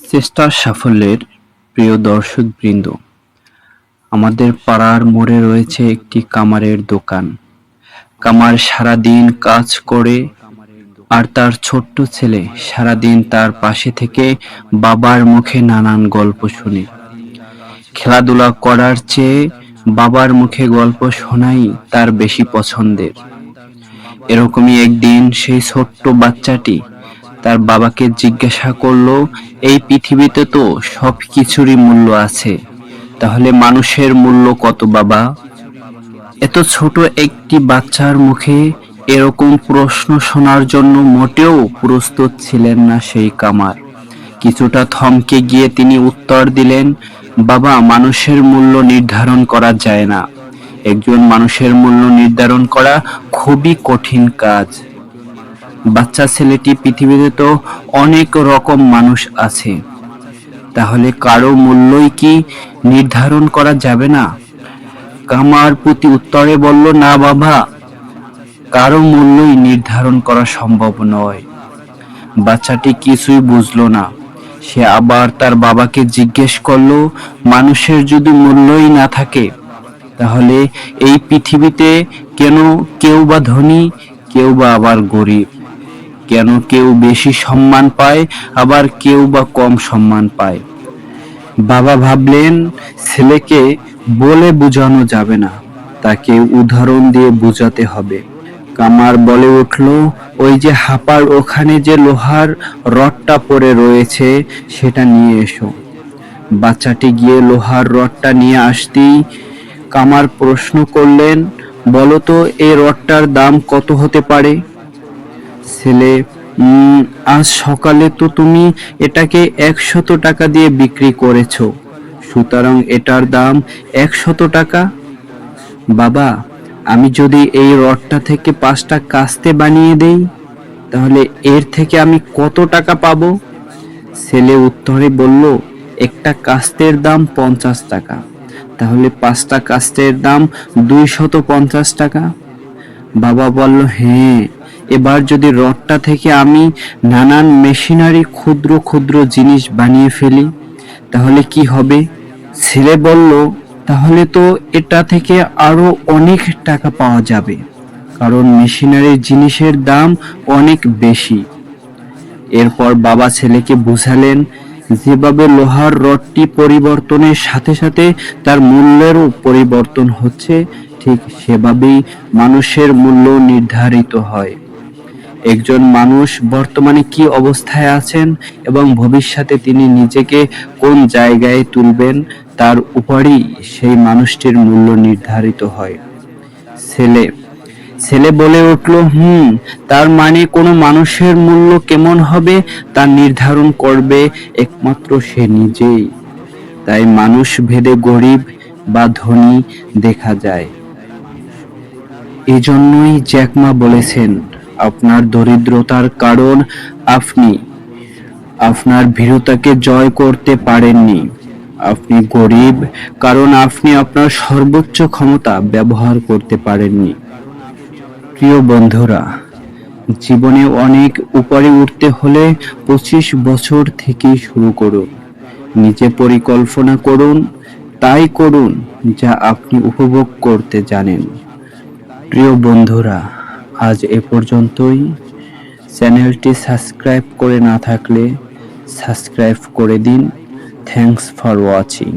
চেষ্টার সাফল্যের প্রিয় দর্শকবৃন্দ, আমাদের পাড়ার মোড়ে রয়েছে একটি কামারের দোকান। কামার সারাদিন কাজ করে আর তার ছোট্ট ছেলে সারাদিন তার পাশে থেকে বাবার মুখে নানান গল্প শুনে। খেলাধুলা করার চেয়ে বাবার মুখে গল্প শোনাই তার বেশি পছন্দের। এরকমই একদিন সেই ছোট্ট বাচ্চাটি তার বাবাকে জিজ্ঞাসা করলো, এই পৃথিবীতে তো সব কিছুরই মূল্য আছে, তাহলে মানুষের মূল্য কত বাবা? এত ছোট একটি বাচ্চার মুখে এরকম প্রশ্ন শোনার জন্য মোটেও প্রস্তুত ছিলেন না সেই কামার। কিছুটা থমকে গিয়ে তিনি উত্তর দিলেন, বাবা, মানুষের মূল্য নির্ধারণ করা যায় না। একজন মানুষের মূল্য নির্ধারণ করা খুবই কঠিন কাজ। বাচ্চা ছেলেটি, পৃথিবীতে তো অনেক রকম মানুষ আছে, তাহলে কারো মূল্যই কি নির্ধারণ করা যাবে না? কামার প্রতি উত্তরে বলল, না বাবা, কারো মূল্যই নির্ধারণ করা সম্ভব নয়। বাচ্চাটি কিছুই বুঝলো না। সে আবার তার বাবাকে জিজ্ঞেস করলো, মানুষের যদি মূল্যই না থাকে, তাহলে এই পৃথিবীতে কেন কেউ বা ধনী, কেউ বা আবার গরিব? কেন কেউ বেশি সম্মান পায়, আবার কেউ বা কম সম্মান পায়? বাবা ভাবলেন, ছেলেকে বলে বোঝানো যাবে না, তাকে উদাহরণ দিয়ে বোঝাতে হবে। কামার বলে উঠল, ওই যে হাঁপার ওখানে যে লোহার রডটা পড়ে রয়েছে, সেটা নিয়ে এসো। বাচ্চাটি গিয়ে লোহার রডটা নিয়ে আসতেই কামার প্রশ্ন করলেন, বলো তো এই রডটার দাম কত হতে পারে? ছেলে, আজ সকালে তো তুমি এটাকে 100 টাকা দিয়ে বিক্রি করেছো, সুতরাং এটার দাম 100 টাকা। বাবা, আমি যদি এই রডটা থেকে 5টা কাস্তে বানিয়ে দেই, তাহলে এর থেকে আমি কত টাকা পাবো? ছেলে উত্তরে বলল, একটা কাস্তের দাম 50 টাকা, তাহলে 5টা কাস্তের দাম 250 টাকা। বাবা বলল, হ্যাঁ, এবার যদি রডটা থেকে আমি নানান মেশিনারি ক্ষুদ্র ক্ষুদ্র জিনিস বানিয়ে ফেলি, তাহলে কি হবে? ছেলে বলল, তাহলে তো এটা থেকে আরো অনেক টাকা পাওয়া যাবে, কারণ মেশিনারি জিনিসের দাম অনেক বেশি। এরপর বাবা ছেলেকে বুঝালেন, যেভাবে লোহার রডটি পরিবর্তনের সাথে সাথে তার মূল্যেরও পরিবর্তন হচ্ছে, ঠিক সেভাবেই মানুষের মূল্য নির্ধারিত হয়। একজন মানুষ বর্তমানে কি অবস্থায় আছেন এবং ভবিষ্যতে তিনি নিজেকে কোন জায়গায় তুলবেন, তার উপরই সেই মানুষটির মূল্য নির্ধারিত হয়। ছেলে ছেলে বলে উঠল, তার মানে কোনো মানুষের মূল্য কেমন হবে তা নির্ধারণ করবে একমাত্র সে নিজেই। তাই মানুষ ভেদে গরিব বা ধনী দেখা যায়। এজন্যই জ্যাক মা বলেছেন, আপনার দরিদ্রতার কারণ আপনি আপনার ভীরুতাকে জয় করতে পারেননি। আপনি গরিব কারণ আপনি আপনার সর্বোচ্চ ক্ষমতা ব্যবহার করতে পারেননি। প্রিয় বন্ধুরা, জীবনে অনেক উপরে উঠতে হলে 25 বছর থেকেই শুরু করুন। নিজে পরিকল্পনা করুন, তাই করুন যা আপনি উপভোগ করতে জানেন। প্রিয় বন্ধুরা, আজ এ পর্যন্তই। চ্যানেলটি সাবস্ক্রাইব করে না থাকলে সাবস্ক্রাইব করে দিন। Thanks for watching.